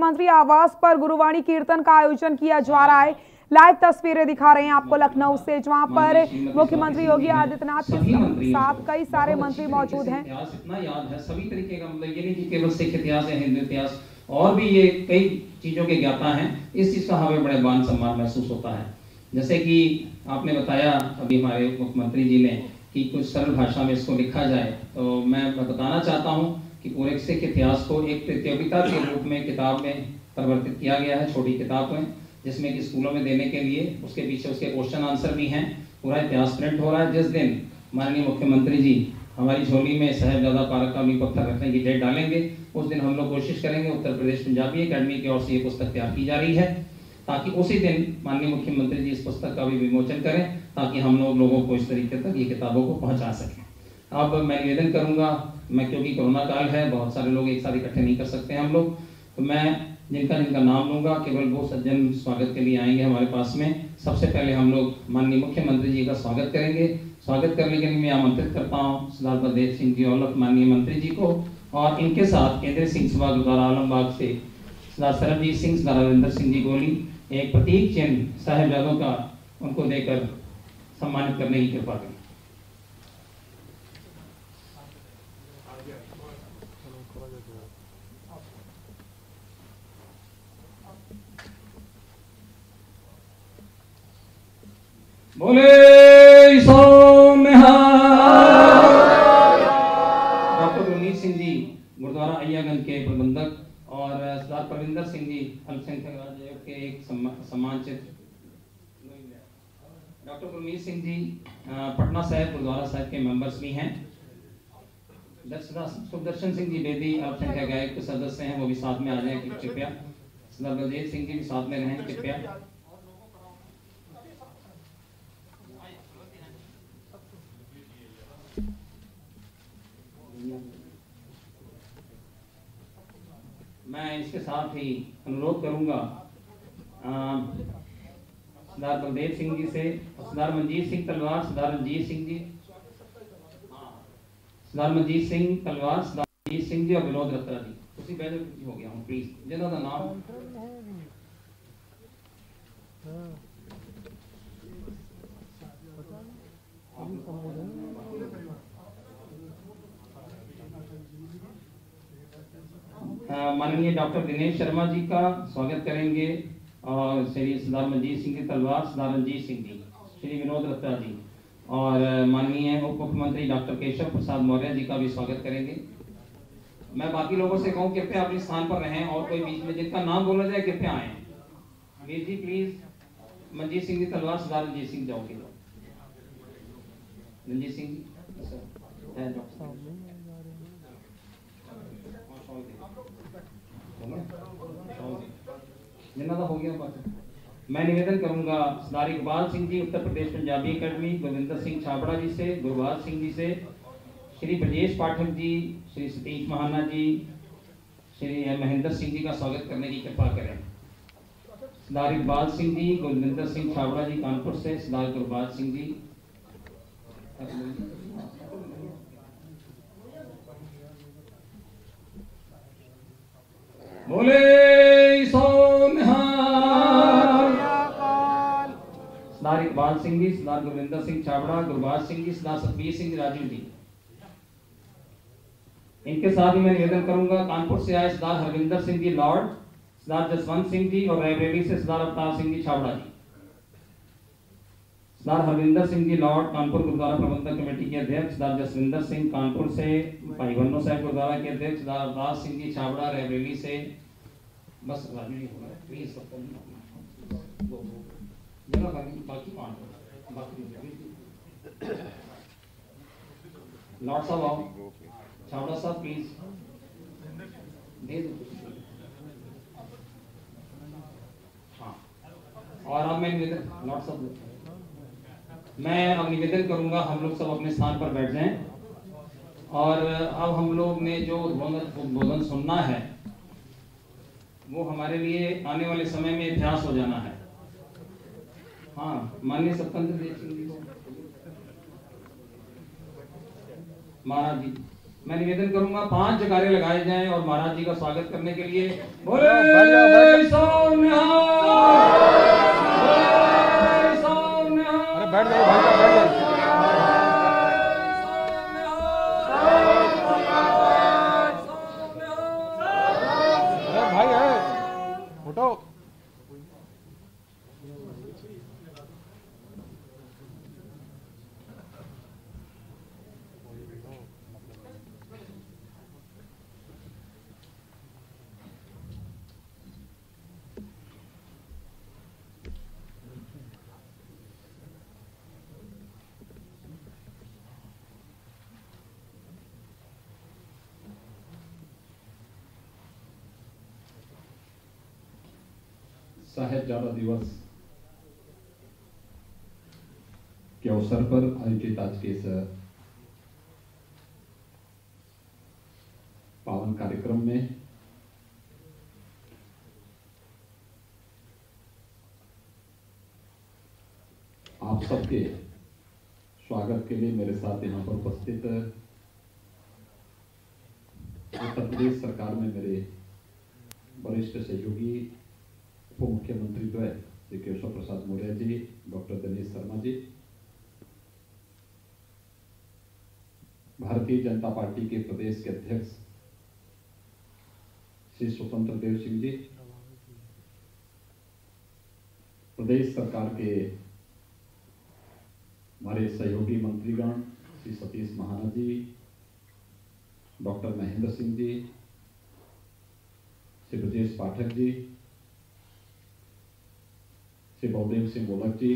मंत्री आवास पर गुरुवाणी कीर्तन का आयोजन किया जा रहा है। लाइव तस्वीरें दिखा रहे हैं आपको लखनऊ से, जहां पर मुख्यमंत्री योगी आदित्यनाथ के साथ कई सारे मंत्री मौजूद हैं। इतना याद है सभी तरीके का, मतलब ये नहीं कि केवल सिख इतिहास है, हिंदू इतिहास और भी ये कई चीजों के ज्ञाता हैं। इस चीज का हमें बड़े मान सम्मान महसूस होता है। जैसे कि आपने बताया अभी हमारे मुख्यमंत्री जी ने कि कुछ सरल भाषा में इसको लिखा जाए, तो मैं बताना चाहता हूँ कि पूरे सिख इतिहास को एक प्रतियोगिता के रूप में किताब में परिवर्तित किया गया है, छोटी किताब में, जिसमें कि स्कूलों में देने के लिए उसके पीछे उसके क्वेश्चन आंसर भी हैं। पूरा इतिहास प्रिंट हो रहा है। जिस दिन माननीय मुख्यमंत्री जी हमारी झोली में साहिबजादा पार्क का भी पत्थर रखने की डेट डालेंगे, उस दिन हम लोग कोशिश करेंगे। उत्तर प्रदेश पंजाबी अकेडमी की ओर से ये पुस्तक तैयार की जा रही है, ताकि उसी दिन माननीय मुख्यमंत्री जी इस पुस्तक का भी विमोचन करें, ताकि हम लोगों को इस तरीके तक ये किताबों को पहुंचा सकें। अब मैं निवेदन करूंगा, मैं क्योंकि कोरोना काल है, बहुत सारे लोग एक साथ इकट्ठे नहीं कर सकते हम लोग, तो मैं जिनका नाम लूंगा केवल वो सज्जन स्वागत के लिए आएंगे हमारे पास में। सबसे पहले हम लोग माननीय मुख्यमंत्री जी का स्वागत करेंगे। स्वागत करने के लिए मैं आमंत्रित करता हूँ सरदार बलदेव सिंह जी औलख माननीय मंत्री जी को, और इनके साथ केंद्रीय सिंह सभा गुरुद्वारा आलमबाग से सरदार सरबजीत सिंह, सरदार रविंदर सिंह जी गोली एक प्रतीक चिन्ह साहिबजादों का उनको देकर सम्मानित करने की कृपा करें। बोले सो निहाल। डॉक्टर गुरमीत सिंह जी गुरुद्वारा अय्यागंज के प्रबंधक और सरदार परविंदर सिंह जी अल्पसंख्यक राज्य के एक सम्मानित। डॉक्टर गुरमीत सिंह जी पटना साहिब गुरुद्वारा साहिब के मेंबर्स भी हैं। सुदर्शन सिंह जी बेदी अल्पसंख्यक आयोग के सदस्य हैं, वो भी साथ में आ जाएं कृपया। सरदार बलदेव सिंह जी भी साथ में रहें कृपया। मैं इसके साथ ही अनुरोध करूंगा सरदार बलदेव सिंह जी से, सरदार मनजीत सिंह तलवार, सरदार रंजीत सिंह जी, सरदार मनजीत सिंह तलवार, सरदार रंजीत सिंह जी और विनोद रत्रा जी। उसी बैनर हो गया हूँ, प्लीज जिन्हों का नाम माननीय डॉक्टर दिनेश शर्मा जी का स्वागत करेंगे, और श्री सरदार मनजीत सिंह जी तलवार, सरदार रंजीत सिंह जी, श्री विनोद रत्ता जी, और माननीय उप मुख्यमंत्री डॉक्टर केशव प्रसाद मौर्य जी का भी स्वागत करेंगे। मैं बाकी लोगों से कहूँ कृपया अपने स्थान पर रहें, और कोई बीच में जिनका नाम बोला जाए कृपया आए। वीर जी प्लीज, मनजीत सिंह जी तलवार, सरदार रंजीत सिंह जाओगे, रंजीत सिंह जी जिन्ना हो गया बात। मैं निवेदन करूंगा सरदार इकबाल सिंह जी उत्तर प्रदेश पंजाबी अकेडमी, गोविंदर सिंह छाबड़ा जी से, गुरबाज सिंह जी से, श्री ब्रजेश पाठक जी, श्री सतीश महाना जी, श्री महेंद्र सिंह जी का स्वागत करने की कृपा करें। सरदार इकबाल सिंह जी, गोविंदर सिंह छाबड़ा जी कानपुर से, सरदार गुरबाज सिंह जी। बोले सो निहाल। सरदार इकबाल सिंह जी, सरदार गुरविंदर सिंह छाबड़ा, गुरबाज सिंह जी, सरदार सतबीर सिंह राजू जी। इनके साथ ही मैं निवेदन करूंगा कानपुर से आए सरदार हरविंदर सिंह जी लॉर्ड, सरदार जसवंत सिंह जी, और रायबरेली से सरदार अवतार सिंह जी छाबड़ा जी। सरदार हरविंदर सिंह जी लॉर्ड कानपुर गुरुद्वारा प्रबंधक कमेटी के अध्यक्ष, सरदार जसविंदर सिंह कानपुर से, भाई बन्नो साहब गुरुद्वारा के अध्यक्ष, सरदार अवतार सिंह जी छाबड़ा रायबरेली से। बस राजू प्लीज बाकी लॉर्ड साहब आओ, छाबड़ा साहब प्लीज दे दो। हाँ, और अब मैं निवेदन लॉर्ड साहब मैं अब निवेदन करूंगा हम लोग सब अपने स्थान पर बैठ जाएं, और अब हम लोग ने जो उद्बोधन सुनना है वो हमारे लिए आने वाले समय में इतिहास हो जाना है। हाँ, माननीय स्वतंत्र देव सिंह जी को महाराज जी मैं निवेदन करूंगा 5 जयकारे लगाए जाएं और महाराज जी का स्वागत करने के लिए बोले सोनिहाल, बोले सोनिहाल। अरे बैठ जाइए भाई साहब, बैठ जाइए। अरे भाई है उठो। साहिबजादा दिवस के अवसर पर आयोजित आज के इस पावन कार्यक्रम में आप सबके स्वागत के लिए मेरे साथ यहाँ पर उपस्थित उत्तर प्रदेश सरकार में मेरे वरिष्ठ सहयोगी उप मुख्यमंत्री द्वय श्री केशव प्रसाद मौर्य जी, डॉक्टर दिनेश शर्मा जी, भारतीय जनता पार्टी के प्रदेश के अध्यक्ष श्री स्वतंत्र देव सिंह जी, प्रदेश सरकार के हमारे सहयोगी मंत्रीगण श्री सतीश महाना जी, डॉक्टर महेंद्र सिंह जी, श्री ब्रजेश पाठक जी, श्री बलदेव सिंह गोलक जी,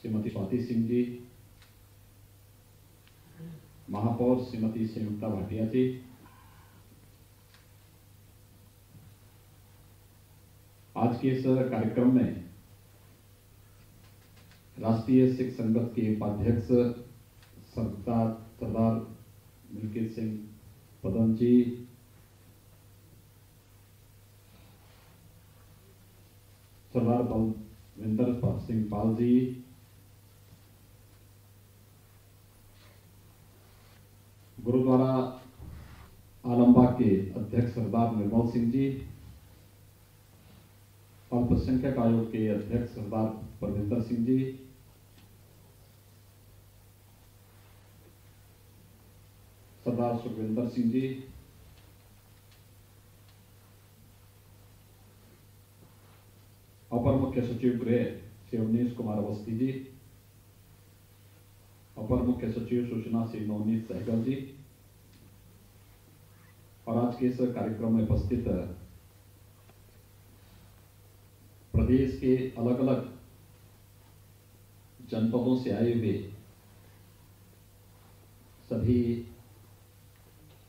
श्रीमती स्वाति सिंह जी, महापौर श्रीमती संयुक्ता भाटिया जी, आज के इस कार्यक्रम में राष्ट्रीय सिख संगत के उपाध्यक्ष सरदार मिल्खीत सिंह पदम जी, सरदार बलविंदर सिंह पाल जी, गुरुद्वारा आलमबाग के अध्यक्ष सरदार निर्मल सिंह जी, अल्पसंख्यक आयोग के अध्यक्ष सरदार परविंदर सिंह जी, सरदार सुखविंदर सिंह जी, अपर मुख्य सचिव गृह श्री अवनीश कुमार अवस्थी जी, अपर मुख्य सचिव सूचना श्री नवनीत सहगल जी, और आज के इस कार्यक्रम में उपस्थित प्रदेश के अलग अलग जनपदों से आए हुए सभी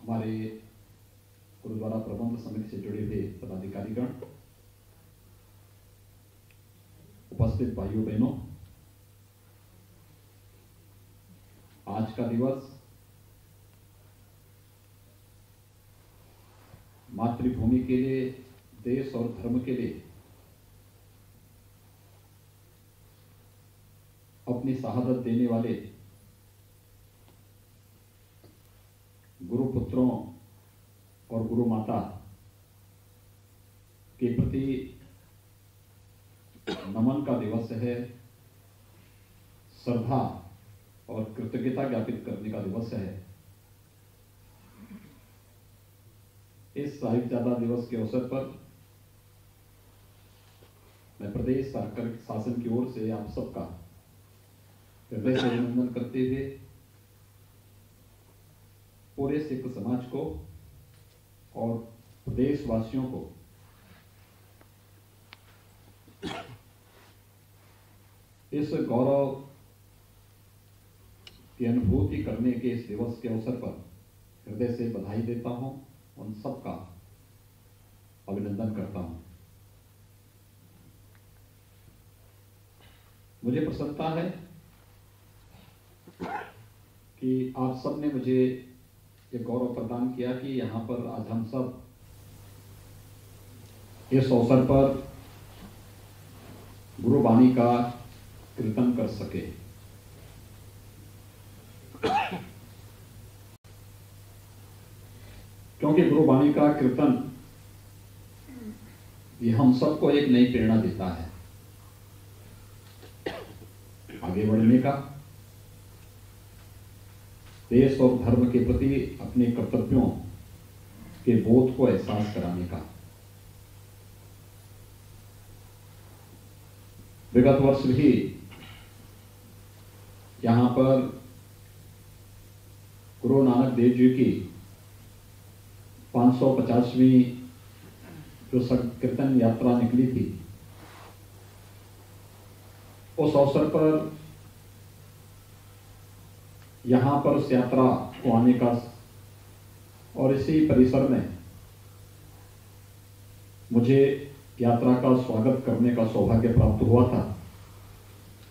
हमारे गुरुद्वारा प्रबंध समिति से जुड़े हुए पदाधिकारीगण, उपस्थित भाइयों बहनों, आज का दिवस मातृभूमि के लिए, देश और धर्म के लिए अपनी शहादत देने वाले गुरुपुत्रों और गुरु माता के प्रति नमन का दिवस है, श्रद्धा और कृतज्ञता ज्ञापित करने का दिवस है। इस साहिबजादा दिवस के अवसर पर मैं प्रदेश सरकार शासन की ओर से आप सबका हृदय से अभिनंदन करते हुए पूरे सिख समाज को और प्रदेशवासियों को इस गौरव की अनुभूति करने के इस दिवस के अवसर पर हृदय से बधाई देता हूं, उन सबका अभिनंदन करता हूं। मुझे प्रसन्नता है कि आप सब ने मुझे ये गौरव प्रदान किया कि यहाँ पर आज हम सब इस अवसर पर गुरुवाणी का कीर्तन कर सके। क्योंकि गुरुवाणी का कीर्तन ये हम सबको एक नई प्रेरणा देता है आगे बढ़ने का, देश और धर्म के प्रति अपने कर्तव्यों के बोध को एहसास कराने का। विगत वर्ष भी यहां पर गुरु नानक देव जी की 550वीं जो संकीर्तन यात्रा निकली थी, उस अवसर पर यहां पर उस यात्रा को आने का और इसी परिसर में मुझे यात्रा का स्वागत करने का सौभाग्य प्राप्त हुआ था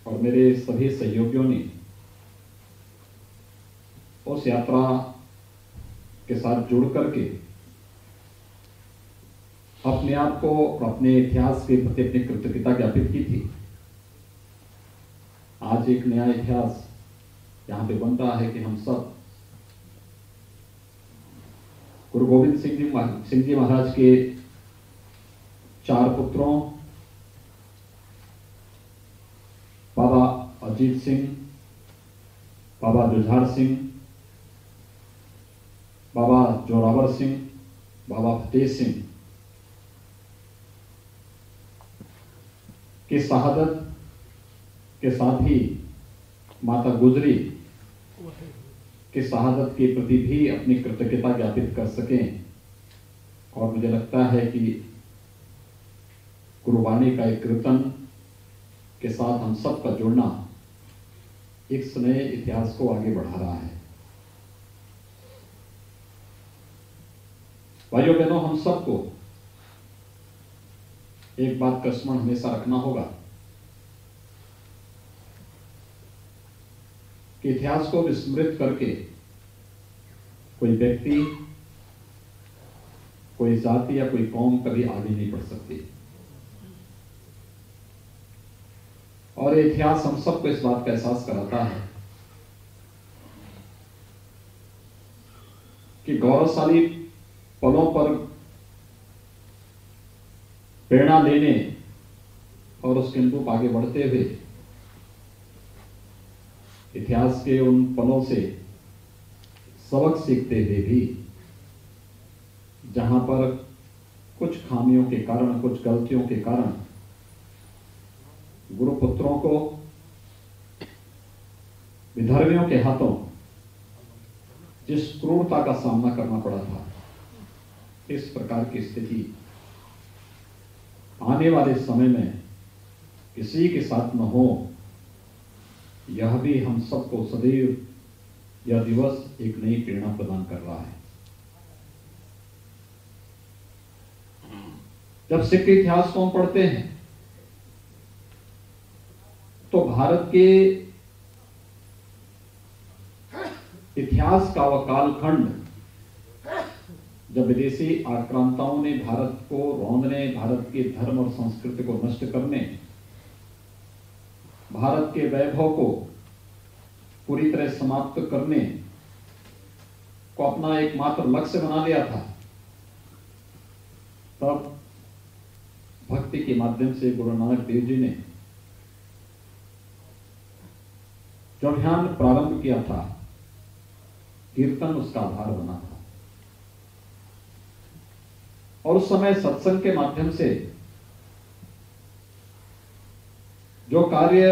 और मेरे सभी सहयोगियों ने उस यात्रा के साथ जुड़ करके अपने आप को और अपने इतिहास के प्रति अपनी कृतज्ञता ज्ञापित की थी। आज एक नया इतिहास यहां पे बन रहा है कि हम सब गुरु गोविंद सिंह जी महाराज के 4 पुत्रों बाबा अजीत सिंह, बाबा जुझार सिंह, बाबा जोरावर सिंह, बाबा फतेह सिंह की शहादत के साथ ही माता गुजरी की शहादत के प्रति भी अपनी कृतज्ञता ज्ञापित कर सकें। और मुझे लगता है कि गुरुवाणी का एक कीर्तन के साथ हम सब का जुड़ना एक नए इतिहास को आगे बढ़ा रहा है। भाइयों बहनों, हम सबको एक बात का स्मरण हमेशा रखना होगा कि इतिहास को विस्मृत करके कोई व्यक्ति, कोई जाति या कोई कौम कभी आगे नहीं बढ़ सकती। और ये इतिहास हम सबको इस बात का एहसास कराता है कि गौरवशाली पलों पर प्रेरणा लेने और उसके अनुरूप आगे बढ़ते हुए इतिहास के उन पलों से सबक सीखते हुए भी जहां पर कुछ खामियों के कारण, कुछ गलतियों के कारण गुरुपुत्रों को विधर्मियों के हाथों जिस क्रूरता का सामना करना पड़ा था, इस प्रकार की स्थिति आने वाले समय में किसी के साथ न हो, यह भी हम सबको सदैव यह दिवस एक नई प्रेरणा प्रदान कर रहा है। जब सिख इतिहास को हम पढ़ते हैं तो भारत के इतिहास का वह कालखंड जब विदेशी आक्रांताओं ने भारत को रौंदने, भारत के धर्म और संस्कृति को नष्ट करने, भारत के वैभव को पूरी तरह समाप्त करने को अपना एकमात्र लक्ष्य बना लिया था, तब भक्ति के माध्यम से गुरु नानक देव जी ने जो अभियान प्रारंभ किया था, कीर्तन उसका आधार बना था। और उस समय सत्संग के माध्यम से जो कार्य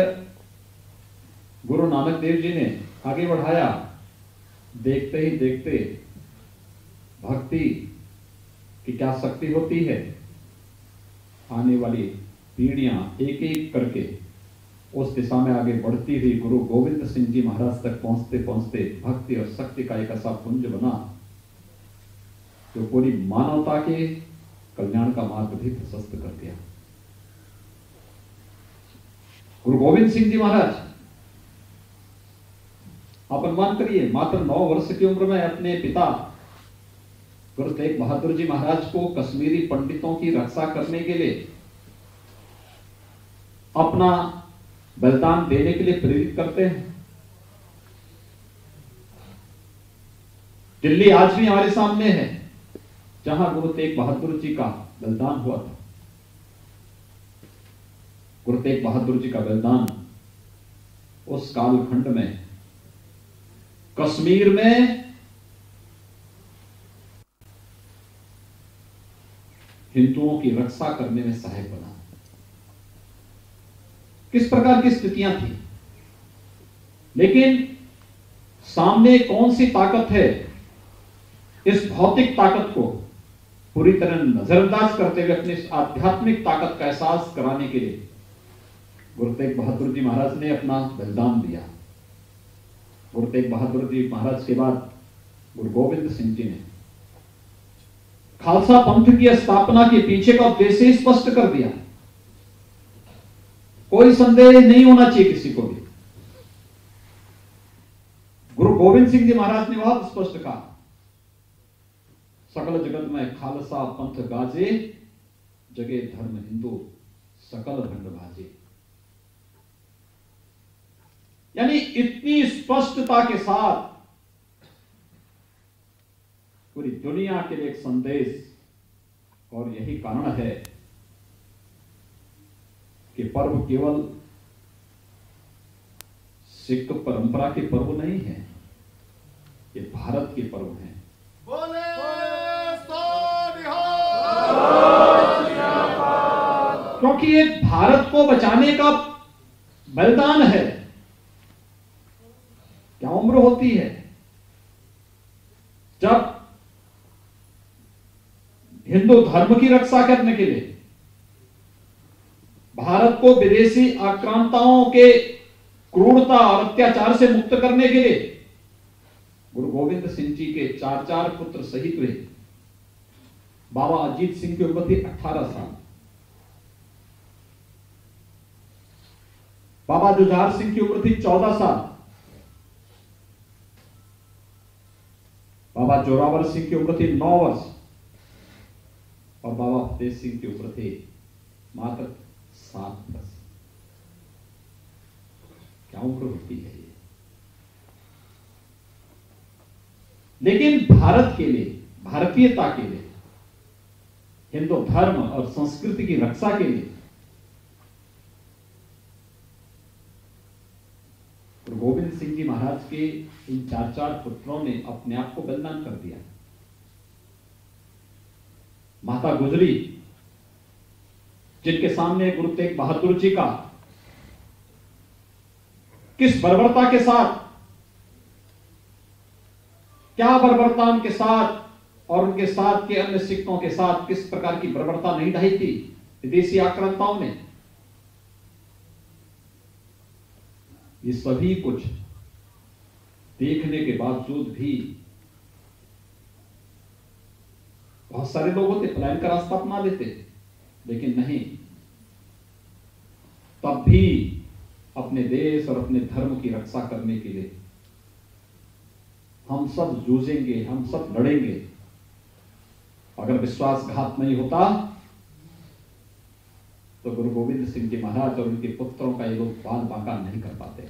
गुरु नानक देव जी ने आगे बढ़ाया, देखते ही देखते भक्ति की क्या शक्ति होती है, आने वाली पीढ़ियां एक एक करके उस दिशा में आगे बढ़ती हुई गुरु गोविंद सिंह जी महाराज तक पहुंचते पहुंचते भक्ति और शक्ति का एक ऐसा पुंज बना जो पूरी मानवता के कल्याण का मार्ग भी प्रशस्त कर दिया। गुरु गोविंद सिंह जी महाराज, आप अनुमान करिए, मात्र 9 वर्ष की उम्र में अपने पिता गुरु तेग बहादुर जी महाराज को कश्मीरी पंडितों की रक्षा करने के लिए अपना बलिदान देने के लिए प्रेरित करते हैं। दिल्ली आज भी हमारे सामने है। जहां गुरु तेग बहादुर जी का बलिदान हुआ था। गुरु तेग बहादुर जी का बलिदान उस कालखंड में कश्मीर में हिंदुओं की रक्षा करने में सहायक बना। किस प्रकार की स्थितियां थी, लेकिन सामने कौन सी ताकत है, इस भौतिक ताकत को पूरी तरह नजरअंदाज करते हुए अपनी आध्यात्मिक ताकत का एहसास कराने के लिए गुरु तेग बहादुर जी महाराज ने अपना बलिदान दिया। गुरु तेग बहादुर जी महाराज के बाद गुरु गोविंद सिंह जी ने खालसा पंथ की स्थापना के पीछे का उद्देश्य स्पष्ट कर दिया। कोई संदेह नहीं होना चाहिए किसी को भी। गुरु गोविंद सिंह जी महाराज ने बहुत स्पष्ट कहा, सकल जगत में खालसा पंथ गाजे, जगे धर्म हिंदू सकल भंड भाजे। यानी इतनी स्पष्टता के साथ पूरी दुनिया के लिए एक संदेश, और यही कारण है कि पर्व केवल सिख परंपरा के पर्व नहीं है, ये भारत के पर्व हैं। क्योंकि ये भारत को बचाने का बलिदान है। क्या उम्र होती है जब हिंदू धर्म की रक्षा करने के लिए, भारत को विदेशी आक्रांताओं के क्रूरता और अत्याचार से मुक्त करने के लिए गुरु गोविंद सिंह जी के 4 पुत्र शहीद हुए। बाबा अजीत सिंह की उम्र थी 18 साल, बाबा जुझार सिंह की उम्र थी 14 साल, बाबा जोरावर सिंह की उम्र थी 9 वर्ष, और बाबा फतेह सिंह की उम्र थी मात्र 7 वर्ष। क्या उम्र होती है ये। लेकिन भारत के लिए, भारतीयता के लिए, हिंदू धर्म और संस्कृति की रक्षा के लिए गुरु गोविंद सिंह जी महाराज के इन 4 पुत्रों ने अपने आप को बलिदान कर दिया। माता गुजरी, जिनके सामने गुरु तेग बहादुर जी का किस बर्बरता के साथ, क्या बर्बरता उनके साथ और उनके साथ के अन्य सिखों के साथ किस प्रकार की बर्बरता नहीं ढाई थी विदेशी आक्रांताओं ने। ये सभी कुछ देखने के बावजूद भी बहुत सारे लोग होते पलायन का रास्ता अपना लेते, लेकिन नहीं, तब भी अपने देश और अपने धर्म की रक्षा करने के लिए हम सब जूझेंगे, हम सब लड़ेंगे। अगर विश्वासघात नहीं होता तो गुरु गोविंद सिंह जी महाराज और उनके पुत्रों का ये लोग बाल बांका नहीं कर पाते।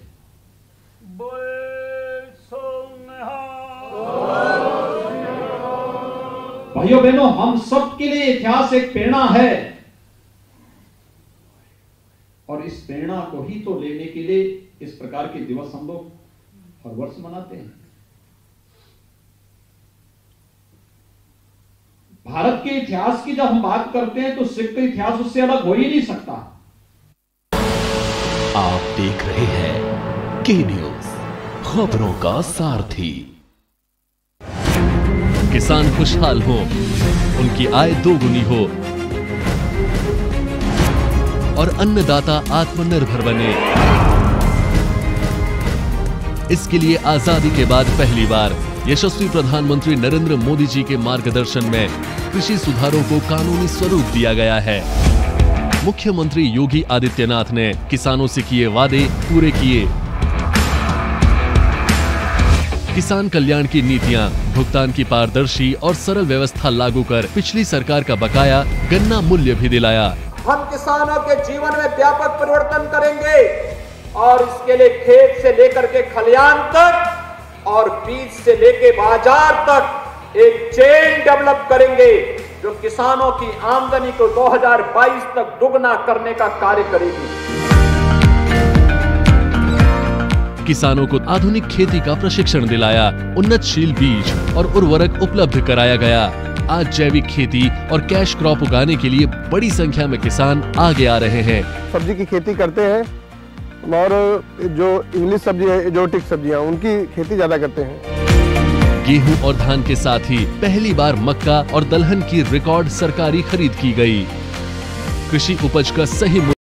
भाइयों बहनों, हम सब के लिए इतिहास एक प्रेरणा है, और इस प्रेरणा को ही तो लेने के लिए इस प्रकार के दिवस हम लोग हर वर्ष मनाते हैं। भारत के इतिहास की जब हम बात करते हैं तो सिख का इतिहास उससे अलग हो ही नहीं सकता। आप देख रहे हैं के न्यूज, खबरों का सारथी। किसान खुशहाल हो, उनकी आय दोगुनी हो और अन्नदाता आत्मनिर्भर बने, इसके लिए आजादी के बाद पहली बार यशस्वी प्रधानमंत्री नरेंद्र मोदी जी के मार्गदर्शन में कृषि सुधारों को कानूनी स्वरूप दिया गया है। मुख्यमंत्री योगी आदित्यनाथ ने किसानों से किए वादे पूरे किए। किसान कल्याण की नीतियां, भुगतान की पारदर्शी और सरल व्यवस्था लागू कर पिछली सरकार का बकाया गन्ना मूल्य भी दिलाया। हम किसानों के जीवन में व्यापक परिवर्तन करेंगे और इसके लिए खेत से लेकर के खलियान तक और बीज से लेके बाजार तक एक चेन डेवलप करेंगे जो किसानों की आमदनी को 2022 तक दुगना करने का कार्य करेगी। किसानों को आधुनिक खेती का प्रशिक्षण दिलाया, उन्नतशील बीज और उर्वरक उपलब्ध कराया गया। आज जैविक खेती और कैश क्रॉप उगाने के लिए बड़ी संख्या में किसान आगे आ रहे हैं। सब्जी की खेती करते हैं और जो इंग्लिश सब्जी है, एक्सोटिक सब्जियां, उनकी खेती ज्यादा करते हैं। गेहूं और धान के साथ ही पहली बार मक्का और दलहन की रिकॉर्ड सरकारी खरीद की गई। कृषि उपज का सही